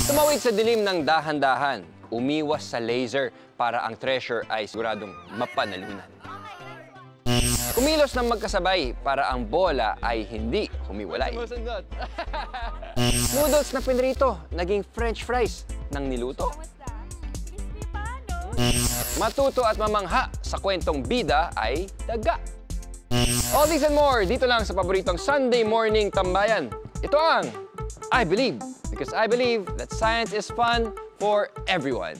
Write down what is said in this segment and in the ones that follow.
Tumawid sa dilim ng dahan-dahan, umiwas sa laser para ang treasure ay siguradong mapanalunan. Kumilos ng magkasabay para ang bola ay hindi humiwalay. Noodles na pinrito, naging french fries ng niluto. Matuto at mamangha sa kwentong bida ay daga. All these and more, dito lang sa paboritong Sunday morning tambayan. Ito ang I Believe, because I believe that science is fun for everyone.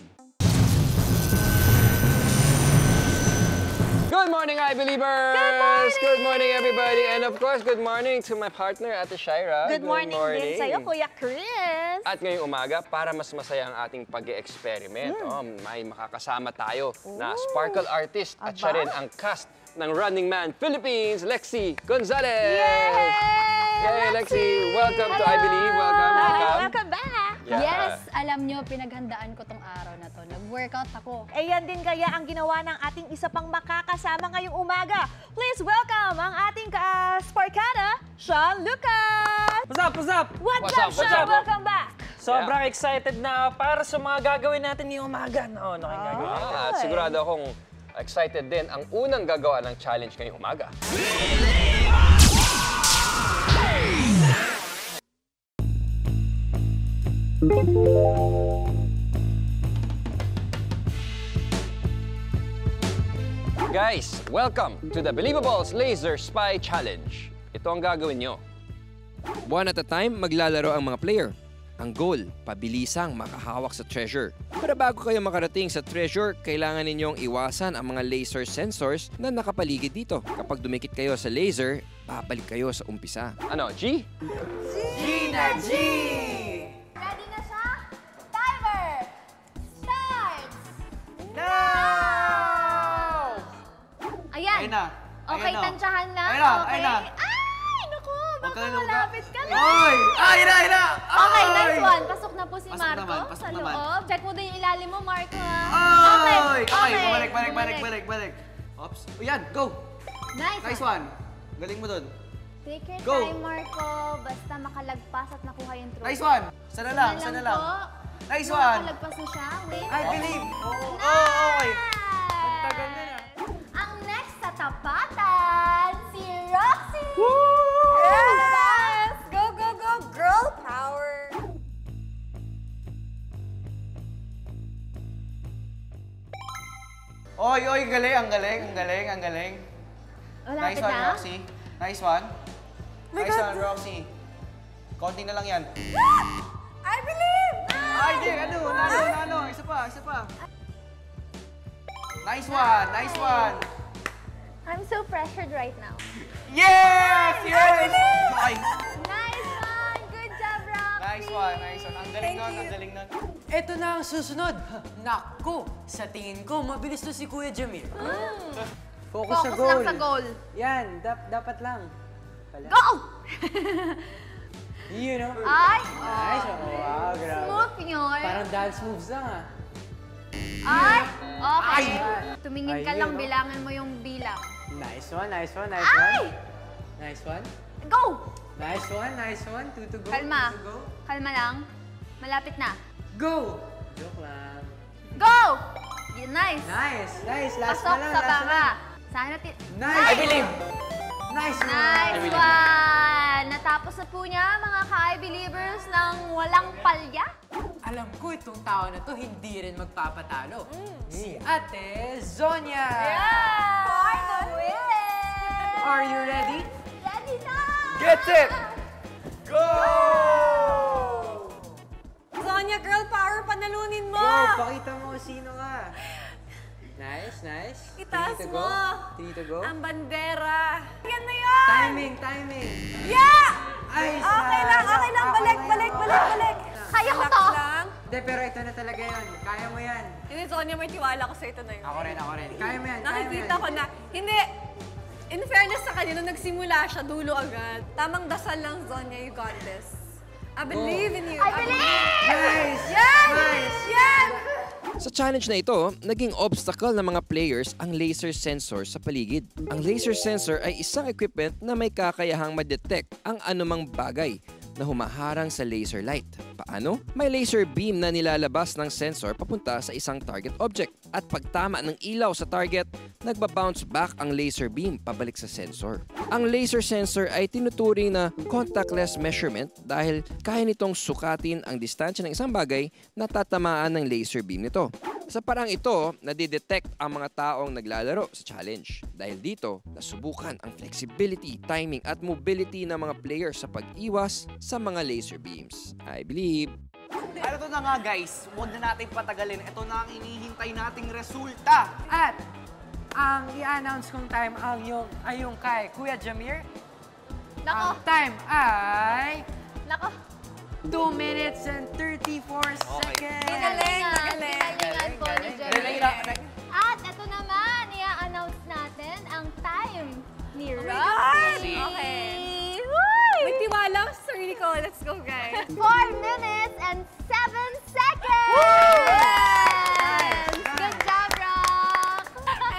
Good morning, I Believers! Good morning! Good morning, everybody! And of course, good morning to my partner, Ate Shaira. Good morning din sa'yo, Kuya Chris. At ngayong umaga, para mas masaya ang ating pag-e-experiment, may makakasama tayo na sparkle artist at siya rin ang cast ng Running Man Philippines, Lexi Gonzalez! Yay, Lexi! Welcome to I Believe. Welcome. Welcome back! Yeah. Yes, alam nyo, pinaghandaan ko tong araw na to. Nag-workout ako. Ayan din kaya ang ginawa ng ating isa pang makakasama ngayong umaga. Please welcome ang ating Sparkada, Sean Lucas! What's up? What's up? What's up, Sean? Welcome back! Sobrang excited na para sa mga gagawin natin ngayong umaga. Gagawin natin. At sigurado akong excited din ang unang gagawa ng challenge ngayong umaga. Guys, welcome to the Believables Laser Spy Challenge. Ito ang gagawin nyo. One at a time, maglalaro ang mga player. Ang goal, pabilisang makahawak sa treasure. Pero bago kayo makarating sa treasure, kailangan ninyong iwasan ang mga laser sensors na nakapaligid dito. Kapag dumikit kayo sa laser, babalik kayo sa umpisa. Ano, G? Gina G! Ready na siya? Timer! Starts! Now! Ayan. Ayun na. Okay, Ayun na. tansyahan lang. Ayun na, Okay. ayun na. Ay, naku, baka na luga. malapit ka na. Oy! Ayun na, ayun na! Okay, Ay! nice one. Pasok na po si Pasok Marco naman, pasok sa naman. loob. Check mo din yung ilalim mo, Marco, ha? Ay! Okay, Bumalik. balik. Oops. O yan, go! Nice one. Galing mo dun. Take your Go. time, Marco. Basta makalagpas at nakuha yung trophy. Nice one. Sana lang, sana lang. Po. Nice one. Makalagpas na siya. Wait. I believe. Oo, okay. Ang tagal na na. Ang next sa tapatan, si Roxy! Woo! Yes! Go, girl power! Oy, galing, ang galing. Malapit Nice one, na? Roxy. Nice one. Nice one, Roxy. Konti na lang yan. I believe! Ay, di, ano, isa pa. Nice one. I'm so pressured right now. Yes! Yes! Ay, Nice one! Good job, Roxy! nice one. Ang galing nun. Ito na ang susunod. Naku, sa tingin ko, mabilis to si Kuya Jamil. Focus sa goal. lang sa goal. Yan, dapat lang. Go! You know? Ay! Nice. Wow, grabe. Smooth yun. Parang dance moves lang ah. Ay! Okay. Tumingin ka Ayun, lang, no? bilangan mo yung bilang. Nice one. Ay! Nice one. Go! Nice one. Two to go. Kalma. Two to go. Kalma lang. Malapit na. Go! Joke lang. Go! Yeah, nice. Nice. Last Pasok na lang. sa last na banga. lang. Sana Nice. I believe. Nice one. Nice one! Natapos na po niya, mga ka-I Believers, ng walang palya. Alam ko itong tao na to hindi rin magpapatalo. Si Ate Zonia. For the win! Are you ready? Ready na! Get it! Go! Sonia, girl power, panalunin mo! Go! Pakita mo sino ka. Nice. Itaas Three to mo. go. Three to go. Ang bandera. Yan na yun! Timing. Yeah! Ay, Okay lang. Balik. Kaya ko to! Hindi, pero ito na talaga yun. Kaya mo yan. Hindi, Sonia, may tiwala ko sa ito na yun. Ako rin. Kaya mo yan. Nakikita ko na, hindi, in fairness sa kanya, nung nagsimula siya, dulo agad. Tamang dasal lang, Sonia, you got this. I believe in you. I believe! Nice! Yan! Nice! Yan! Sa challenge na ito, naging obstacle ng mga players ang laser sensor sa paligid. Ang laser sensor ay isang equipment na may kakayahang ma-detect ang anumang bagay. na humaharang sa laser light. Paano? May laser beam na nilalabas ng sensor papunta sa isang target object. At pagtama ng ilaw sa target, nagbabounce back ang laser beam pabalik sa sensor. Ang laser sensor ay tinuturing na contactless measurement dahil kaya nitong sukatin ang distansya ng isang bagay na tatamaan ng laser beam nito. Sa parang ito, nadidetect ang mga taong naglalaro sa challenge. Dahil dito, nasubukan ang flexibility, timing at mobility ng mga players sa pag-iwas sa mga laser beams. I believe. At ito na nga guys, huwag na natin patagalin. Ito na ang inihintay nating resulta. At ang i-announce kong time ay yung kay Kuya Jamir. Nako, Ang time ay nako. 2 minutes and 34 seconds. Magaling, magaling. Ginalingan po ni Jerry. At ito naman, i-announce natin ang time ni Roxy. Okay. May tiwala sa sarili ko. Let's go, guys. 4 minutes and 7 seconds! Good job, Rox!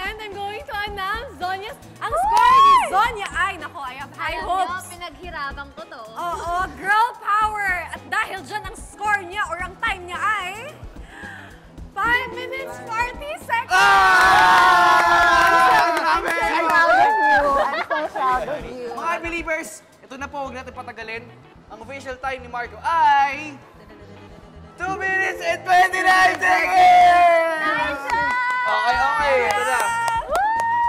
And I'm going to announce Zonia's... Ang score ni Zonia ay, nako, I have high Alam nyo, hopes. pinaghirapan ko to. Oo, girl power! At dahil dyan ang score niya or ang time niya ay... 5 minutes, 40 seconds! Mga believers, ito na po, huwag natin patagalin. Ang official time ni Marco ay 2 minutes and 29 seconds! Nice job! Okay, ito na.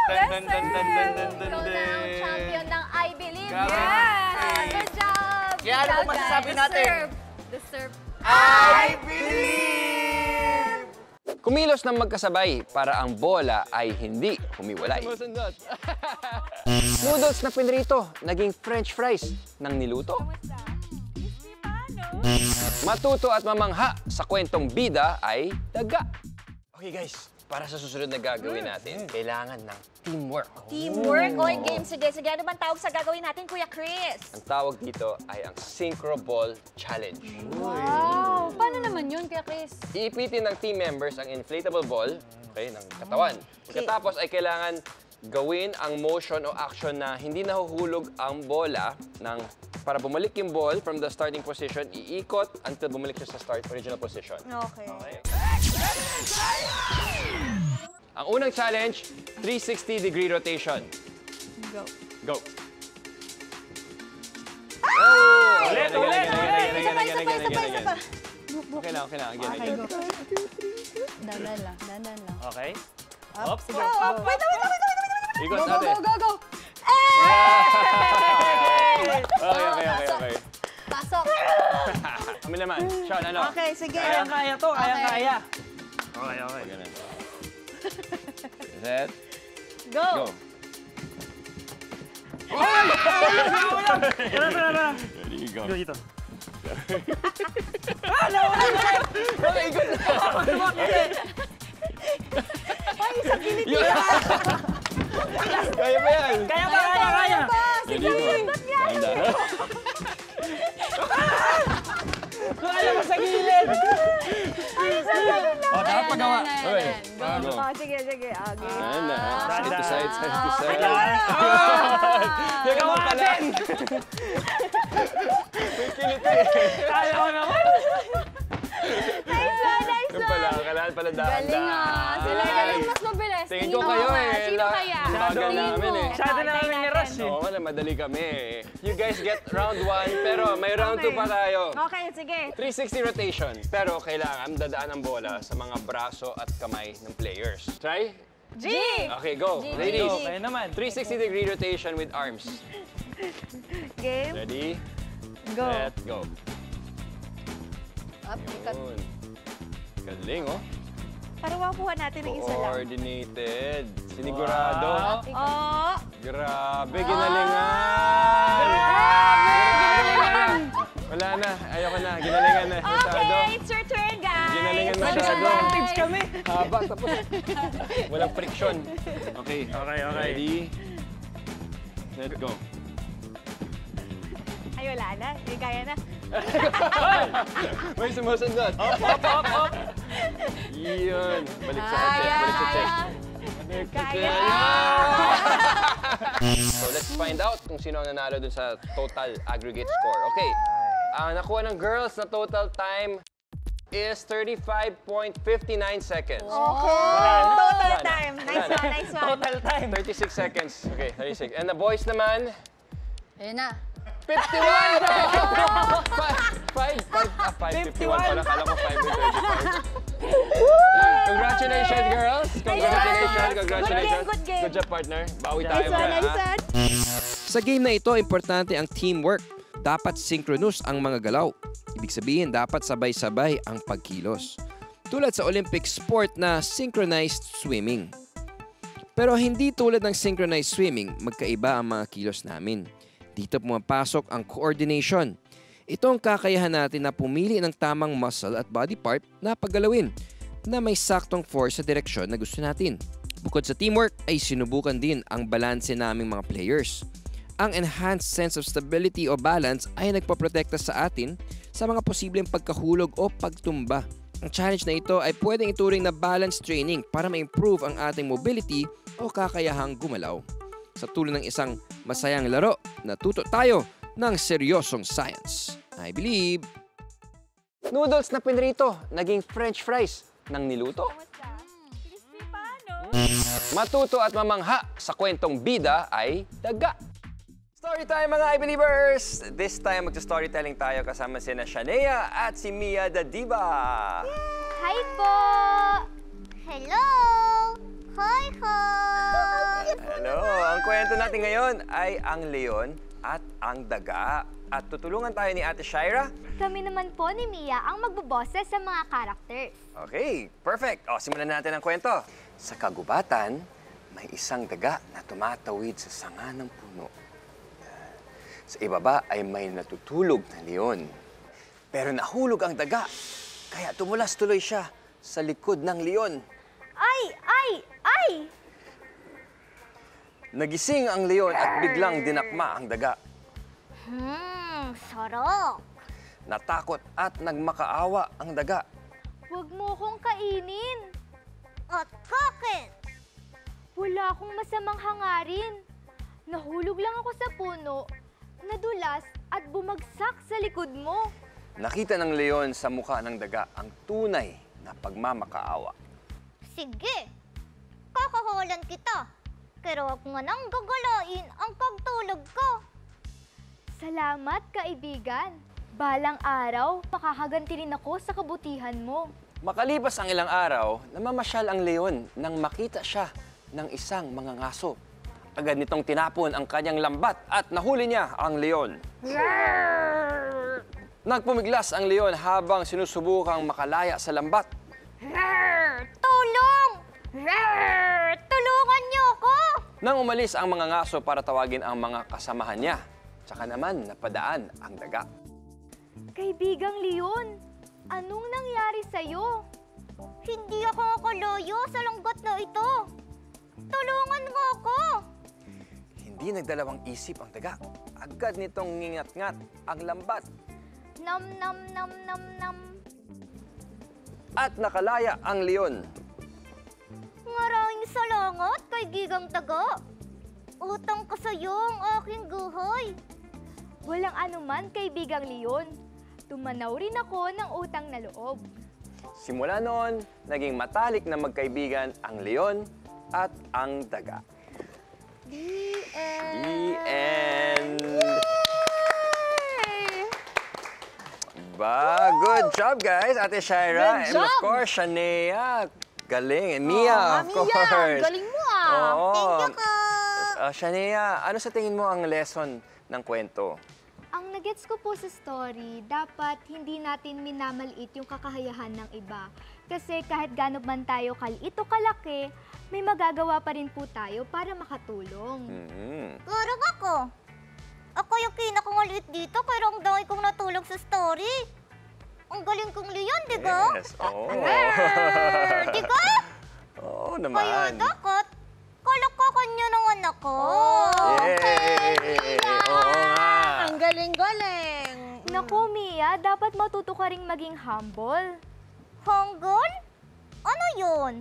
Yes, Dun, dun, dun, dun, dun, dun, Ikaw na ang champion ng I Believe. Grabe. Yes! Good job! Kaya ano Good po job, masasabi guys. natin? Deserve. I believe! Kumilos ng magkasabay para ang bola ay hindi humiwalay. Noodles na pinrito, naging french fries ng niluto. Matuto at mamangha sa kwentong bida ay daga. Okay guys, para sa susunod na gagawin natin, kailangan ng teamwork. Teamwork. Oy, game. Sige. Ano bang tawag sa gagawin natin, Kuya Chris? Ang tawag dito ay ang Synchro Ball Challenge. Wow! Paano naman yun, Kuya Chris? Iipitin ng team members ang inflatable ball, okay, ng katawan. Pagkatapos ay kailangan gawin ang motion o action na hindi nahuhulog ang bola para bumalik yung ball from the starting position, iikot until bumalik siya sa original position. Okay. Ang unang challenge, 360-degree rotation. Go. Go! Ulit, ulit! Isa pa. Okay lang. Okay, go. Dandan lang. Okay. Up. Sige. Oh, wait. Ikot natin. Go! Okay. Pasok! Kami naman. Sean, ano? Okay, sige. Kaya to, kaya. Okay. Ganun. Set. Go. Go. Tara. Ready, go. Go dito. Kaya pa yan! Kaya. Ready, go. Handa. Kaya mo sa gilid! Oh, dapat magawa. Okay. Go. Oh, sige. Okay. Ayan na. Side to side. Teka mo pala! Kaya ko naman! Yung pala, kailangan pala dahan-dahan. Galing ah! Sila yung mas mabilis. Tingin ko kayo eh. Sino kaya? Ang bagal namin eh. Masyado na namin ni Rush eh. Oo, wala, madali kami eh. You guys get round 1, pero may round 2 pa tayo. Okay, sige. 360 rotation, pero kailangan dadaan ang bola sa mga braso at kamay ng players. Try? G! Okay, go. Ladies, Go, kayo naman. 360-degree rotation with arms. Game. Ready? Go. Set, go. Up, ikat. Yun. Galing, oh. Parang makuha natin ng isa lang. Coordinated. Sinigurado. Oh! Grabe, ginalingan! Ginalingan! Wala na, ayoko na. Ginalingan na. Okay, it's your turn, guys. Ginalingan May masyado. disadvantage kami. Haba, tapos walang friction. Okay. Okay. Ready? Let's go. Ay, wala na. Hindi kaya na. May sumusundot. Up. Yun. Balik sa chest. Balik sa chest. Kaya. So let's find out kung sino ang nanalo dun sa total aggregate score. Okay. ang nakuha ng girls na total time is 35.59 seconds. Total time. Nice one, nice one. Total time. 36 seconds. Okay, 36. And the boys naman, Ayun na. 51! 551 pala. Kala ko 5 Congratulations, girls! Congratulations! Congratulations! Good game. Good job, partner. Bawi tayo. Nice one, nice ha? one. Sa game na ito, importante ang teamwork. Dapat synchronous ang mga galaw. Ibig sabihin, dapat sabay-sabay ang pagkilos. Tulad sa Olympic sport na synchronized swimming. Pero hindi tulad ng synchronized swimming, magkaiba ang mga kilos namin. Dito pumapasok ang coordination. Ito ang kakayahan natin na pumili ng tamang muscle at body part na paggalawin na may saktong force sa direksyon na gusto natin. Bukod sa teamwork ay sinubukan din ang balanse naming mga players. Ang enhanced sense of stability o balance ay nagpaprotekta sa atin sa mga posibleng pagkahulog o pagtumba. Ang challenge na ito ay pwedeng ituring na balance training para ma-improve ang ating mobility o kakayahang gumalaw. Sa tulong ng isang masayang laro, natuto tayo ng seryosong science. I believe. Noodles na pinrito, naging french fries ng niluto. Matuto at mamangha sa kwentong bida ay daga. Story time mga I-Believers! This time magsa-storytelling tayo kasama sina Shanea at si Mia the Diva. Hi po! Hello! Hi, hi! Hello! Ang kwento natin ngayon ay ang leon at ang daga. At tutulungan tayo ni Ate Shaira. Kami naman po ni Mia ang magboboses sa mga characters. Okay, perfect. O, simulan natin ang kwento. Sa kagubatan, may isang daga na tumatawid sa sanga ng puno. Sa ibaba ay may natutulog na leon. Pero nahulog ang daga, kaya tumulas tuloy siya sa likod ng leon. Ay! Ay! Ay! Nagising ang leon at biglang dinakma ang daga. Sarap! Natakot at nagmakaawa ang daga. Huwag mo kong kainin. At bakit? Wala akong masamang hangarin. Nahulog lang ako sa puno, nadulas at bumagsak sa likod mo. Nakita ng leon sa mukha ng daga ang tunay na pagmamakaawa. Sige, kakahawalan kita. Pero huwag mo nang gagalain ang pagtulog ko. Salamat, kaibigan. Balang araw, makakaganti rin ako sa kabutihan mo. Makalipas ang ilang araw, namamasyal ang leon nang makita siya ng isang mangangaso. Agad nitong tinapon ang kanyang lambat at nahuli niya ang leon. Nagpumiglas ang leon habang sinusubukang makalaya sa lambat. Tulong! Tulungan niyo ako! Nang umalis ang mangangaso para tawagin ang mga kasamahan niya, tsaka naman napadaan ang daga. Kaibigang Leon, anong nangyari sa'yo? Hindi ako nakaloyo sa lunggot na ito. Tulungan mo ako! Hindi nagdalawang isip ang daga. Agad nitong ngingat-ngat ang lambat. Nam nam nam nam nam. At nakalaya ang leon. Maraming salamat, kaibigang daga. Utang ko sa'yo ang aking guhoy. Walang anuman, kaibigang Leon. Tumanaw rin ako ng utang na loob. Simula noon, naging matalik na magkaibigan ang leon at ang daga. The end. The end! Ba, good job guys, Ate Shaira. Good And of job. course, Shanea. Galing. And Mia, of course. Galing mo ah. Oo. Thank you ko. Shanea, ano sa tingin mo ang lesson ng kwento? Ang nagets ko po sa story, dapat hindi natin minamaliit yung kakayahan ng iba. Kasi kahit gaano man tayo kaliit o kalaki, may magagawa pa rin po tayo para makatulong. Parang ako. Ako yung kinakangaliit dito pero ang dami kong natulong sa story. Ang galing kong Leon, di ba? Yes, oo. Di ba? Oo Kaya naman. dapat, kalokohan niyo naman ako. Yay! Oo nga. Ang galing-galing. Naku, Mia, dapat matuto ka ring maging humble. Hanggal? Ano yun?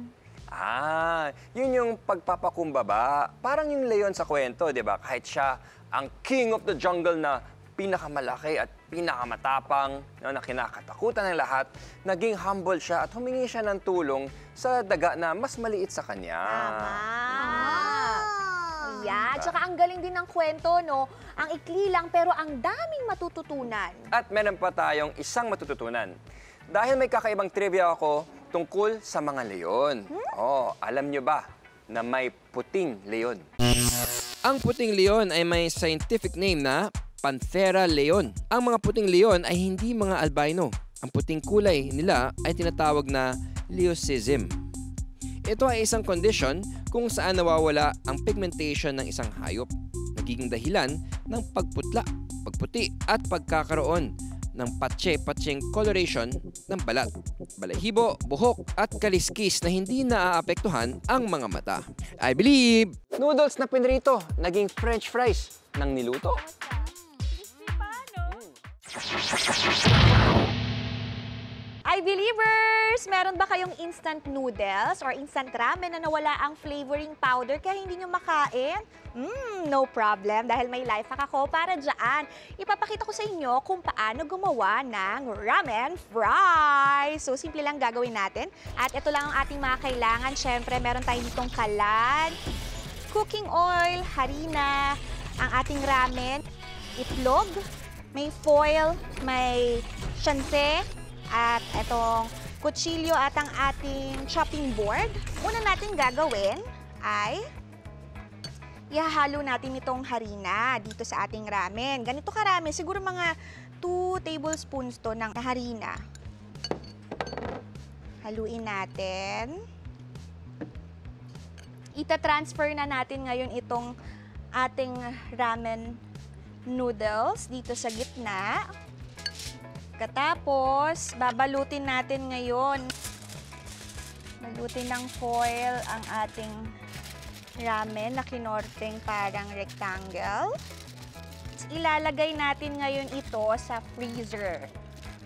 Yun yung pagpapakumbaba. Parang yung leon sa kwento, di ba? Kahit siya ang king of the jungle na pinakamalaki at pinakamatapang na kinakatakutan ng lahat, naging humble siya at humingi siya ng tulong sa daga na mas maliit sa kanya. Yeah, tsaka ang galing din ng kwento, no? Ang ikli lang pero ang daming matututunan. At meron pa tayong isang matututunan. Dahil may kakaibang trivia ako tungkol sa mga leon. Oh, alam nyo ba na may puting leon? Ang puting leon ay may scientific name na Panthera leon. Ang mga puting leon ay hindi mga albino. Ang puting kulay nila ay tinatawag na leucism. Ito ay isang condition kung saan nawawala ang pigmentation ng isang hayop. Nagiging dahilan ng pagputla, pagputi at pagkakaroon ng patse-patseng coloration ng balat, balahibo, buhok at kaliskis na hindi naaapektuhan ang mga mata. I believe! Noodles na pinrito, naging french fries ng niluto. Ay, believers! Meron ba kayong instant noodles or instant ramen na nawala ang flavoring powder kaya hindi nyo makain? No problem dahil may life hack ako para dyan. Ipapakita ko sa inyo kung paano gumawa ng ramen fries. So, simple lang gagawin natin. At ito lang ang ating mga kailangan. Siyempre, meron tayong ditong kalan, cooking oil, harina, ang ating ramen, itlog, may foil, may shanse, at itong kutsilyo at ang ating chopping board. Una natin gagawin ay ihahalo natin itong harina dito sa ating ramen. Ganito karami, siguro mga 2 tablespoons to ng harina. Haluin natin. Ita-transfer na natin ngayon itong ating ramen noodles dito sa gitna. Katapos, babalutin natin ngayon. Balutin ng foil ang ating ramen na kinorteng parang rectangle. Ilalagay natin ngayon ito sa freezer.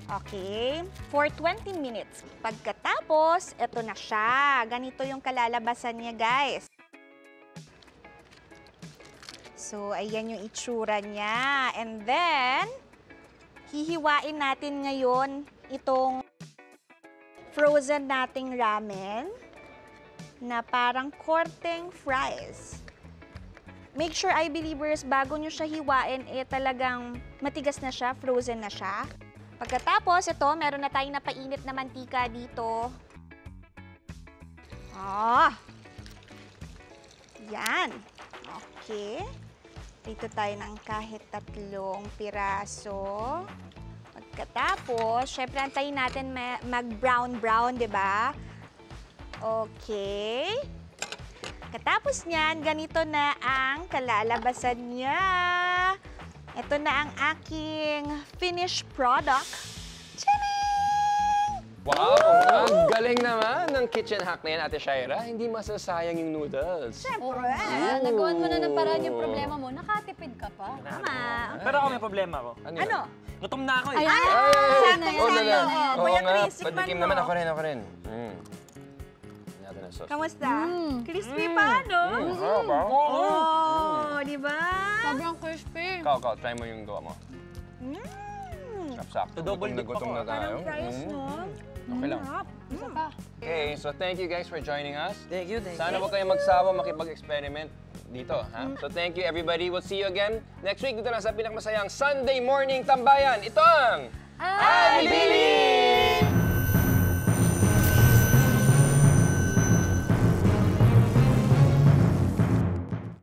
Okay? For 20 minutes. Pagkatapos, ito na siya. Ganito yung kalalabasan niya, guys. So, ayan yung itsura niya. And then, hihiwain natin ngayon itong frozen nating ramen na parang korteng fries. Make sure, I believers, bago nyo siya hiwain, talagang matigas na siya, frozen na siya. Pagkatapos, ito, meron na tayong napainit na mantika dito. Yan. Okay. Dito tayo ng kahit 3 piraso. Pagkatapos, syempre antayin natin mag-brown-brown, di ba? Okay. Katapos niyan, ganito na ang kalalabasan niya. Ito na ang aking finished product. Wow! Ang galing naman ng kitchen hack na yan, Ate Shaira. Hindi masasayang yung noodles. Siyempre. Nagawan mo na ng paraan yung problema mo. Nakatipid ka pa. Tama. Pero ako may problema ko. Ano? Gutom na ako eh. Ayan. Sakto yan. Oo na. Oo Kuya nga, Chris, tikman patikim mo. naman. Ako rin. Natin ang sauce. Kamusta? Crispy pa, no? Di ba? Sobrang crispy. Ikaw, try mo yung gawa mo. Sakto. Double dip Gutom na ako. tayo. Fries, no? Okay lang. Isa pa. Okay, so thank you guys for joining us. Thank you, thank you. Sana huwag kayong magsawa makipag-experiment dito, ha? So thank you everybody. We'll see you again next week dito na sa pinakamasayang Sunday Morning Tambayan. Ito ang I